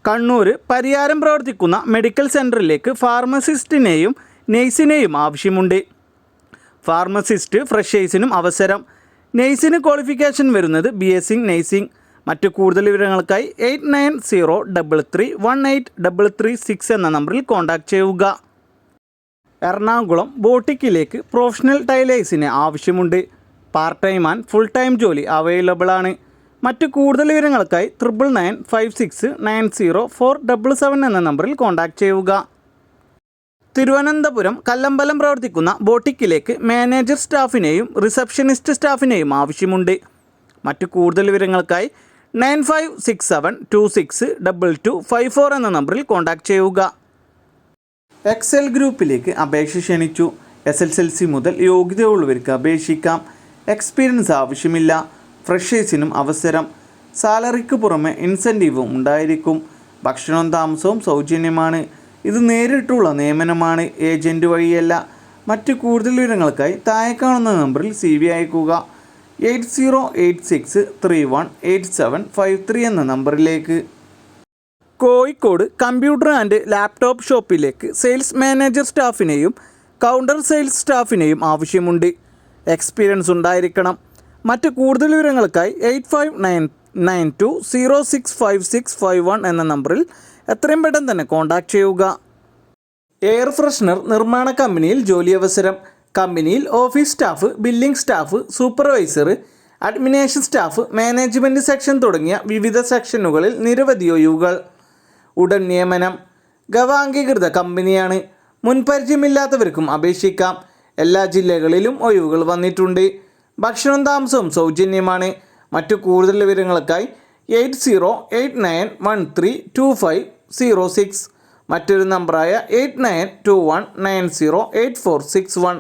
കണ്ണൂർ പരിയാരം പ്രവർത്തിക്കുന്ന മെഡിക്കൽ സെൻറ്ററിലേക്ക് ഫാർമസിസ്റ്റിനെയും നേഴ്സിനെയും ആവശ്യമുണ്ട്. ഫാർമസിസ്റ്റ് ഫ്രഷേഴ്സിനും അവസരം. നേഴ്സിന് ക്വാളിഫിക്കേഷൻ വരുന്നത് BSc നേഴ്സിംഗ്. മറ്റു കൂടുതൽ വിവരങ്ങൾക്കായി 8903318336 എന്ന നമ്പറിൽ കോൺടാക്റ്റ് ചെയ്യുക. എറണാകുളം ബോട്ടിക്കിലേക്ക് പ്രൊഫഷണൽ ടൈലേഴ്സിന് ആവശ്യമുണ്ട്. Part time and full time ജോലി അവൈലബിൾ ആണ്. മറ്റു കൂടുതൽ വിവരങ്ങൾക്കായി 9956904777 എന്ന നമ്പറിൽ കോൺടാക്റ്റ് ചെയ്യുക. തിരുവനന്തപുരം കല്ലമ്പലം പ്രവർത്തിക്കുന്ന ബോട്ടിക്കിലേക്ക് മാനേജർ സ്റ്റാഫിനെയും റിസപ്ഷനിസ്റ്റ് സ്റ്റാഫിനെയും ആവശ്യമുണ്ട്. മറ്റു കൂടുതൽ വിവരങ്ങൾക്കായി 9567262254 എന്ന നമ്പറിൽ കോൺടാക്റ്റ് ചെയ്യുക. എക്സൽ ഗ്രൂപ്പിലേക്ക് അപേക്ഷ ക്ഷണിച്ചു. SSLC മുതൽ യോഗ്യതയുള്ളവർക്ക് അപേക്ഷിക്കാം. എക്സ്പീരിയൻസ് ആവശ്യമില്ല. ഫ്രഷേഴ്സിനും അവസരം. സാലറിക്ക് പുറമെ ഇൻസെൻറ്റീവും ഉണ്ടായിരിക്കും. ഭക്ഷണവും താമസവും സൗജന്യമാണ്. ഇത് നേരിട്ടുള്ള നിയമനമാണ്, ഏജൻറ്റ് വഴിയല്ല. മറ്റു കൂടുതൽ വിവരങ്ങൾക്കായി താഴെ കാണുന്ന നമ്പറിൽ CV അയക്കുക. 8086318753 എന്ന നമ്പറിലേക്ക്. കോഴിക്കോട് കമ്പ്യൂട്ടർ ആൻഡ് ലാപ്ടോപ്പ് ഷോപ്പിലേക്ക് സെയിൽസ് മാനേജർ സ്റ്റാഫിനെയും കൗണ്ടർ സെയിൽസ് സ്റ്റാഫിനെയും ആവശ്യമുണ്ട്. എക്സ്പീരിയൻസ് ഉണ്ടായിരിക്കണം. മറ്റ് കൂടുതൽ വിവരങ്ങൾക്കായി 8592065651 എന്ന നമ്പറിൽ എത്രയും പെട്ടെന്ന് തന്നെ കോൺടാക്റ്റ് ചെയ്യുക. എയർ ഫ്രഷ്നർ നിർമ്മാണ കമ്പനിയിൽ ജോലി അവസരം. കമ്പനിയിൽ office staff, billing staff, supervisor, administration staff, management section തുടങ്ങിയ വിവിധ സെക്ഷനുകളിൽ നിരവധി ഒഴിവുകൾ. ഉടൻ നിയമനം. ഗവാംഗീകൃത കമ്പനിയാണ്. മുൻപരിചയമില്ലാത്തവർക്കും അപേക്ഷിക്കാം. എല്ലാ ജില്ലകളിലും ഒഴിവുകൾ വന്നിട്ടുണ്ട്. ഭക്ഷണവും താമസവും സൗജന്യമാണ്. മറ്റു കൂടുതൽ വിവരങ്ങൾക്കായി 8089132506 മറ്റൊരു നമ്പറായ 8921908461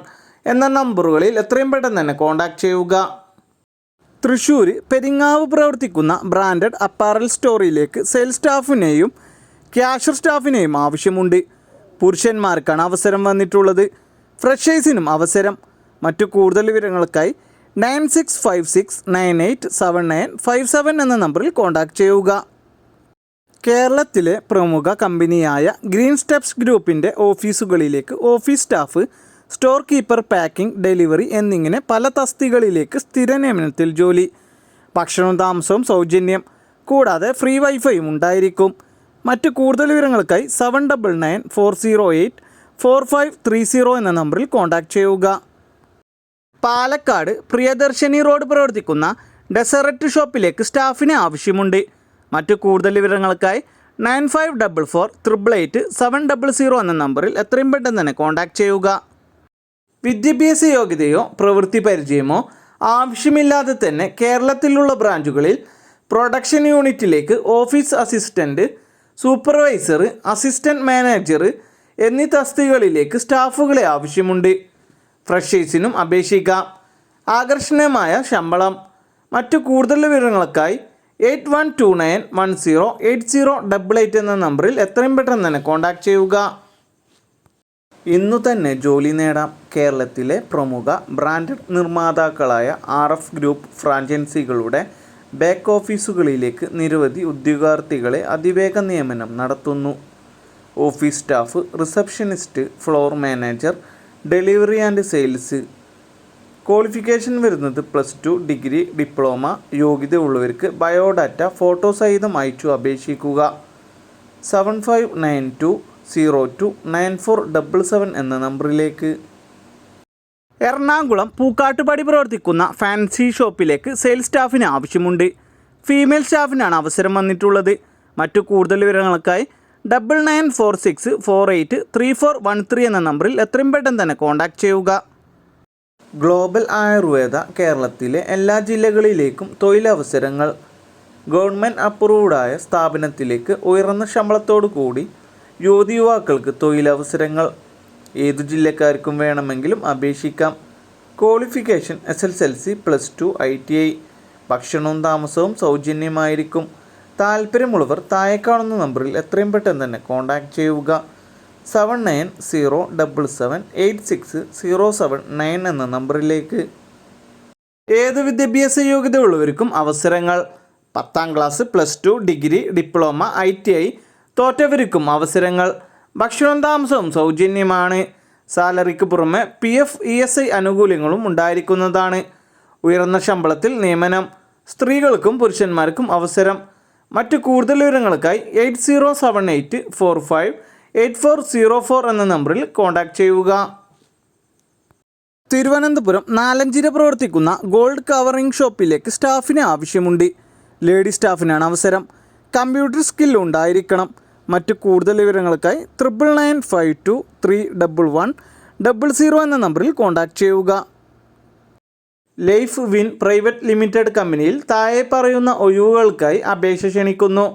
എന്ന നമ്പറുകളിൽ എത്രയും പെട്ടെന്ന് തന്നെ കോൺടാക്റ്റ് ചെയ്യുക. തൃശ്ശൂർ പെരിങ്ങാവ് പ്രവർത്തിക്കുന്ന ബ്രാൻഡഡ് അപ്പാറൽ സ്റ്റോറിലേക്ക് സെയിൽസ് സ്റ്റാഫിനെയും ക്യാഷ്യർ സ്റ്റാഫിനെയും ആവശ്യമുണ്ട്. പുരുഷന്മാർക്കാണ് അവസരം വന്നിട്ടുള്ളത്. ഫ്രഷേഴ്സിനും അവസരം. മറ്റു കൂടുതൽ വിവരങ്ങൾക്കായി 9656987957 എന്ന നമ്പറിൽ കോൺടാക്റ്റ് ചെയ്യുക. കേരളത്തിലെ പ്രമുഖ കമ്പനിയായ ഗ്രീൻ സ്റ്റെപ്സ് ഗ്രൂപ്പിൻ്റെ ഓഫീസുകളിലേക്ക് office staff, store keeper, packing, delivery എന്നിങ്ങനെ പല തസ്തികകളിലേക്ക് സ്ഥിര നിയമനത്തിൽ ജോലി. ഭക്ഷണവും താമസവും സൗജന്യം. കൂടാതെ ഫ്രീ വൈഫൈയും ഉണ്ടായിരിക്കും. മറ്റു കൂടുതൽ വിവരങ്ങൾക്കായി 7994084530 എന്ന നമ്പറിൽ കോൺടാക്റ്റ് ചെയ്യുക. പാലക്കാട് പ്രിയദർശിനി റോഡ് പ്രവർത്തിക്കുന്ന ഡെസററ്റ് ഷോപ്പിലേക്ക് സ്റ്റാഫിനെ ആവശ്യമുണ്ട്. മറ്റു കൂടുതൽ വിവരങ്ങൾക്കായി 9544888700 എന്ന നമ്പറിൽ എത്രയും പെട്ടെന്ന് തന്നെ കോൺടാക്റ്റ് ചെയ്യുക. വിദ്യാഭ്യാസ യോഗ്യതയോ പ്രവൃത്തി പരിചയമോ ആവശ്യമില്ലാതെ തന്നെ കേരളത്തിലുള്ള ബ്രാഞ്ചുകളിൽ പ്രൊഡക്ഷൻ യൂണിറ്റിലേക്ക് office assistant, supervisor, assistant manager എന്നീ തസ്തികകളിലേക്ക് സ്റ്റാഫുകളെ ആവശ്യമുണ്ട്. ഫ്രഷേഴ്സിനും അപേക്ഷിക്കാം. ആകർഷണീയമായ ശമ്പളം. മറ്റു കൂടുതൽ വിവരങ്ങൾക്കായി 8129108088 എന്ന നമ്പറിൽ എത്രയും പെട്ടെന്ന് തന്നെ കോൺടാക്റ്റ് ചെയ്യുക. ഇന്നു തന്നെ ജോലി നേടാം. കേരളത്തിലെ പ്രമുഖ ബ്രാൻഡഡ് നിർമ്മാതാക്കളായ RF ഗ്രൂപ്പ് ഫ്രാഞ്ചൈസികളുടെ ബാക്ക് ഓഫീസുകളിലേക്ക് നിരവധി ഉദ്യോഗാർത്ഥികളെ അതിവേഗ നിയമനം നടത്തുന്നു. Office staff, receptionist, floor manager, delivery and sales. Qualification വരുന്നത് +2, ഡിഗ്രി, ഡിപ്ലോമ. യോഗ്യത ഉള്ളവർക്ക് ബയോഡാറ്റ ഫോട്ടോ സഹിതം അയച്ചു അപേക്ഷിക്കുക. 7592029477 എന്ന നമ്പറിലേക്ക്. എറണാകുളം പൂക്കാട്ടുപടി പ്രവർത്തിക്കുന്ന ഫാൻസി ഷോപ്പിലേക്ക് സെയിൽസ് സ്റ്റാഫിന് ആവശ്യമുണ്ട്. ഫീമെയിൽ സ്റ്റാഫിനാണ് അവസരം വന്നിട്ടുള്ളത്. മറ്റു കൂടുതൽ വിവരങ്ങൾക്കായി 9946483413 എന്ന നമ്പറിൽ എത്രയും പെട്ടെന്ന് തന്നെ കോൺടാക്റ്റ് ചെയ്യുക. ഗ്ലോബൽ ആയുർവേദ കേരളത്തിലെ എല്ലാ ജില്ലകളിലേക്കും തൊഴിലവസരങ്ങൾ. ഗവൺമെൻറ് അപ്രൂവ്ഡായ സ്ഥാപനത്തിലേക്ക് ഉയർന്ന ശമ്പളത്തോടു കൂടി യുവതിയുവാക്കൾക്ക് തൊഴിലവസരങ്ങൾ. ഏതു ജില്ലക്കാർക്കും വേണമെങ്കിലും അപേക്ഷിക്കാം. Qualification SSLC, +2, ITI. ഭക്ഷണവും താമസവും സൗജന്യമായിരിക്കും. താല്പര്യമുള്ളവർ താഴെ കാണുന്ന നമ്പറിൽ എത്രയും പെട്ടെന്ന് തന്നെ കോൺടാക്റ്റ് ചെയ്യുക. 7907786079 എന്ന നമ്പറിലേക്ക്. ഏത് വിദ്യാഭ്യാസ യോഗ്യതയുള്ളവർക്കും അവസരങ്ങൾ. 10ാം ക്ലാസ്, +2, ഡിഗ്രി, ഡിപ്ലോമ, ITI, തോറ്റവർക്കും അവസരങ്ങൾ. ഭക്ഷണവും താമസവും സൗജന്യമാണ്. സാലറിക്ക് പുറമെ PF ESI ആനുകൂല്യങ്ങളും ഉണ്ടായിരിക്കുന്നതാണ്. ഉയർന്ന ശമ്പളത്തിൽ നിയമനം. സ്ത്രീകൾക്കും പുരുഷന്മാർക്കും അവസരം. മറ്റു കൂടുതൽ വിവരങ്ങൾക്കായി 8078458404 എന്ന നമ്പറിൽ കോൺടാക്റ്റ് ചെയ്യുക. തിരുവനന്തപുരം നാലഞ്ചിര പ്രവർത്തിക്കുന്ന ഗോൾഡ് കവറിംഗ് ഷോപ്പിലേക്ക് സ്റ്റാഫിന് ആവശ്യമുണ്ട്. ലേഡി സ്റ്റാഫിനാണ് അവസരം. കമ്പ്യൂട്ടർ സ്കിൽ ഉണ്ടായിരിക്കണം. മറ്റു കൂടുതൽ വിവരങ്ങൾക്കായി 9995231100 എന്ന നമ്പറിൽ കോൺടാക്റ്റ് ചെയ്യുക. ലൈഫ് വിൻ പ്രൈവറ്റ് ലിമിറ്റഡ് കമ്പനിയിൽ താഴെ പറയുന്ന ഒഴിവുകൾക്കായി അപേക്ഷ ക്ഷണിക്കുന്നു.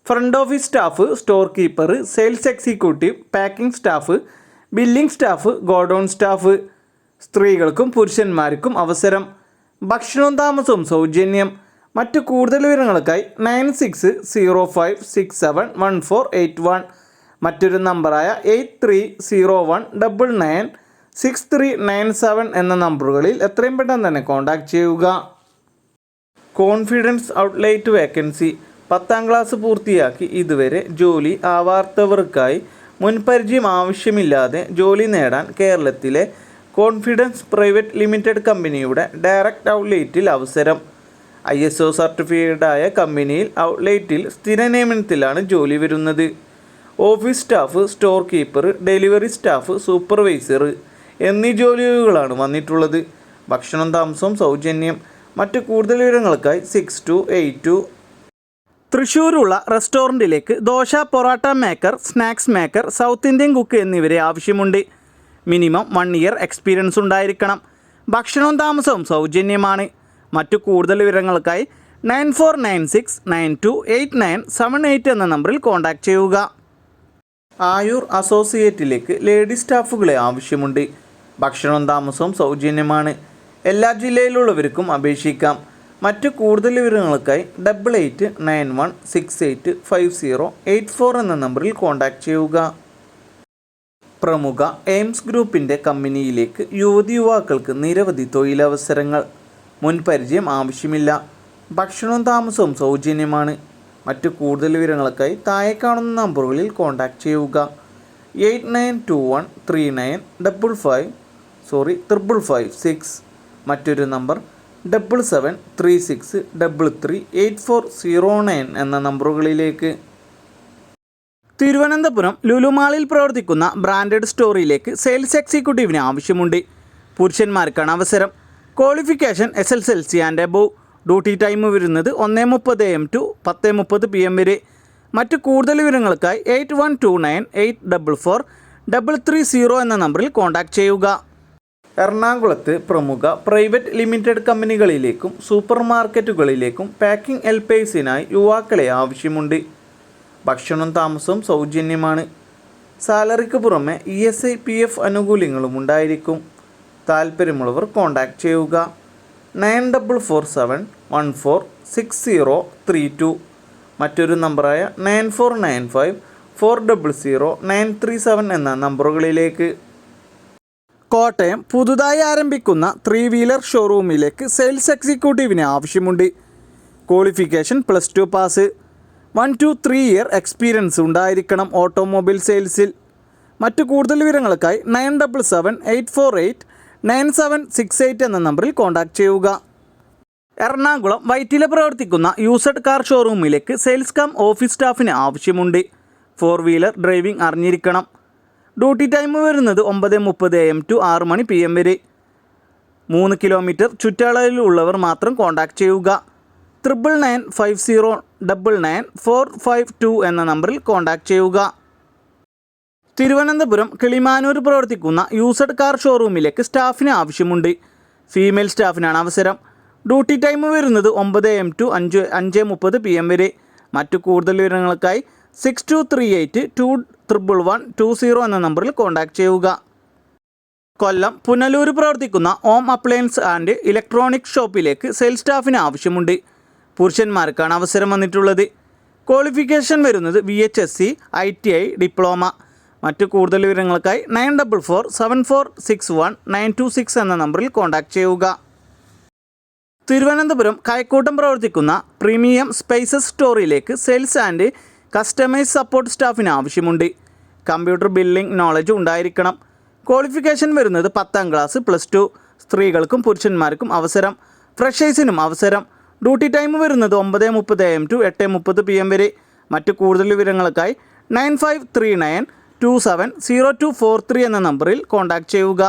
Front office staff, store keeper, sales executive, packing staff, billing staff, godown staff. സ്ത്രീകൾക്കും പുരുഷന്മാർക്കും അവസരം. ഭക്ഷണവും താമസവും സൗജന്യം. മറ്റു കൂടുതൽ വിവരങ്ങൾക്കായി 9605671481 മറ്റൊരു നമ്പറായ 8301996397 എന്ന നമ്പറുകളിൽ എത്രയും പെട്ടെന്ന് തന്നെ കോൺടാക്റ്റ് ചെയ്യുക. Confidence outlet vacancy. 10ാം ക്ലാസ് പൂർത്തിയാക്കി ഇതുവരെ ജോലി ആവാത്തവർക്കായി മുൻപരിചയം ആവശ്യമില്ലാതെ ജോലി നേടാൻ കേരളത്തിലെ കോൺഫിഡൻസ് പ്രൈവറ്റ് ലിമിറ്റഡ് കമ്പനിയുടെ ഡയറക്റ്റ് ഔട്ട്ലെറ്റിൽ അവസരം. ISO സർട്ടിഫൈഡായ കമ്പനിയിൽ ഔട്ട്ലെറ്റിൽ സ്ഥിര നിയമനത്തിലാണ് ജോലി വരുന്നത്. Office staff, store keeper, delivery staff, supervisor എന്നീ ജോലികളാണ് വന്നിട്ടുള്ളത്. ഭക്ഷണം താമസവും സൗജന്യം. മറ്റു കൂടുതൽ വിവരങ്ങൾക്കായി 6282. തൃശ്ശൂരുള്ള റെസ്റ്റോറൻറ്റിലേക്ക് dosa, parotta maker, snacks maker, south Indian cook എന്നിവരെ ആവശ്യമുണ്ട്. മിനിമം 1 ഇയർ എക്സ്പീരിയൻസ് ഉണ്ടായിരിക്കണം. ഭക്ഷണവും താമസവും സൗജന്യമാണ്. മറ്റു കൂടുതൽ വിവരങ്ങൾക്കായി 9496928978 എന്ന നമ്പറിൽ കോൺടാക്റ്റ് ചെയ്യുക. ആയൂർ അസോസിയേറ്റിലേക്ക് ലേഡി സ്റ്റാഫുകളെ ആവശ്യമുണ്ട്. ഭക്ഷണവും താമസവും സൗജന്യമാണ്. എല്ലാ ജില്ലയിലുള്ളവർക്കും അപേക്ഷിക്കാം. മറ്റു കൂടുതൽ വിവരങ്ങൾക്കായി 8891685084 എന്ന നമ്പറിൽ കോൺടാക്റ്റ് ചെയ്യുക. പ്രമുഖ എയിംസ് ഗ്രൂപ്പിൻ്റെ കമ്പനിയിലേക്ക് യുവക്കൾക്ക് നിരവധി തൊഴിലവസരങ്ങൾ. മുൻപരിചയം ആവശ്യമില്ല. ഭക്ഷണവും താമസവും സൗജന്യമാണ്. മറ്റു കൂടുതൽ വിവരങ്ങൾക്കായി താഴെ കാണുന്ന നമ്പറുകളിൽ കോൺടാക്റ്റ് ചെയ്യുക. 8921395556 മറ്റൊരു നമ്പർ 7736338409 എന്ന നമ്പറുകളിലേക്ക്. തിരുവനന്തപുരം ലുലുമാളിൽ പ്രവർത്തിക്കുന്ന ബ്രാൻഡഡ് സ്റ്റോറിലേക്ക് സെയിൽസ് എക്സിക്യൂട്ടീവിന് ആവശ്യമുണ്ട്. പുരുഷന്മാർക്കാണ് അവസരം. Qualification SSLC and above. Duty time വരുന്നത് 1:30 AM to 10:30 PM വരെ. മറ്റു കൂടുതൽ വിവരങ്ങൾക്കായി 8129844330 എന്ന നമ്പറിൽ കോൺടാക്റ്റ് ചെയ്യുക. എറണാകുളത്ത് പ്രമുഖ പ്രൈവറ്റ് ലിമിറ്റഡ് കമ്പനികളിലേക്കും സൂപ്പർ മാർക്കറ്റുകളിലേക്കും പാക്കിംഗ് ഹെൽപ്പേഴ്സിനായി യുവാക്കളെ ആവശ്യമുണ്ട്. ഭക്ഷണവും താമസവും സൗജന്യമാണ്. സാലറിക്ക് പുറമെ ESI PF ആനുകൂല്യങ്ങളും ഉണ്ടായിരിക്കും. താൽപ്പര്യമുള്ളവർ കോൺടാക്റ്റ് ചെയ്യുക. 9447146032 മറ്റൊരു നമ്പറായ 9495400937 എന്ന നമ്പറുകളിലേക്ക്. കോട്ടയം പുതുതായി ആരംഭിക്കുന്ന 3 വീലർ ഷോറൂമിലേക്ക് സെയിൽസ് എക്സിക്യൂട്ടീവിന് ആവശ്യമുണ്ട്. Qualification +2 pass. 1 to 3 year experience ഉണ്ടായിരിക്കണം ഓട്ടോമൊബൈൽ സെയിൽസിൽ. മറ്റു കൂടുതൽ വിവരങ്ങൾക്കായി 9778489768 എന്ന നമ്പറിൽ കോൺടാക്റ്റ് ചെയ്യുക. എറണാകുളം വൈറ്റില പ്രവർത്തിക്കുന്ന യൂസഡ് കാർ ഷോറൂമിലേക്ക് സെയിൽസ് കം ഓഫീസ് സ്റ്റാഫിന് ആവശ്യമുണ്ട്. 4 വീലർ ഡ്രൈവിംഗ് അറിഞ്ഞിരിക്കണം. ഡ്യൂട്ടി ടൈം വരുന്നത് 9:30 AM to 6 PM വരെ. 3 കിലോമീറ്റർ ചുറ്റളവിലുള്ളവർ മാത്രം കോൺടാക്റ്റ് ചെയ്യുക. 9950999452 എന്ന നമ്പറിൽ കോൺടാക്റ്റ് ചെയ്യുക. തിരുവനന്തപുരം കിളിമാനൂർ പ്രവർത്തിക്കുന്ന യൂസഡ് കാർ ഷോറൂമിലേക്ക് സ്റ്റാഫിന് ആവശ്യമുണ്ട്. ഫീമെയിൽ സ്റ്റാഫിനാണ് അവസരം. ഡ്യൂട്ടി ടൈം വരുന്നത് 9 AM to 5:30 PM വരെ. മറ്റു കൂടുതൽ വിവരങ്ങൾക്കായി 6238211120 എന്ന നമ്പറിൽ കോൺടാക്റ്റ് ചെയ്യുക. കൊല്ലം പുനലൂർ പ്രവർത്തിക്കുന്ന ഹോം അപ്ലയൻസ് ആൻഡ് ഇലക്ട്രോണിക് ഷോപ്പിലേക്ക് സെയിൽസ് സ്റ്റാഫിന് ആവശ്യമുണ്ട്. പുരുഷന്മാർക്കാണ് അവസരം വന്നിട്ടുള്ളത്. ക്വാളിഫിക്കേഷൻ വരുന്നത് VHSC, ITI, ഡിപ്ലോമ. മറ്റു കൂടുതൽ വിവരങ്ങൾക്കായി 9447461926 എന്ന നമ്പറിൽ കോൺടാക്റ്റ് ചെയ്യുക. തിരുവനന്തപുരം കൈക്കൂട്ടം പ്രവർത്തിക്കുന്ന പ്രീമിയം സ്പൈസസ് സ്റ്റോറിലേക്ക് സെയിൽസ് ആൻഡ് കസ്റ്റമൈസ് സപ്പോർട്ട് സ്റ്റാഫിന് ആവശ്യമുണ്ട്. കമ്പ്യൂട്ടർ ബില്ലിംഗ് നോളജ് ഉണ്ടായിരിക്കണം. ക്വാളിഫിക്കേഷൻ വരുന്നത് 10ാം ക്ലാസ് +2. സ്ത്രീകൾക്കും പുരുഷന്മാർക്കും അവസരം. ഫ്രഷേഴ്സിനും അവസരം. ഡ്യൂട്ടി ടൈം വരുന്നത് 9:30 AM to 8:30 PM വരെ. മറ്റു കൂടുതൽ വിവരങ്ങൾക്കായി 9539270243 എന്ന നമ്പറിൽ കോൺടാക്റ്റ് ചെയ്യുക.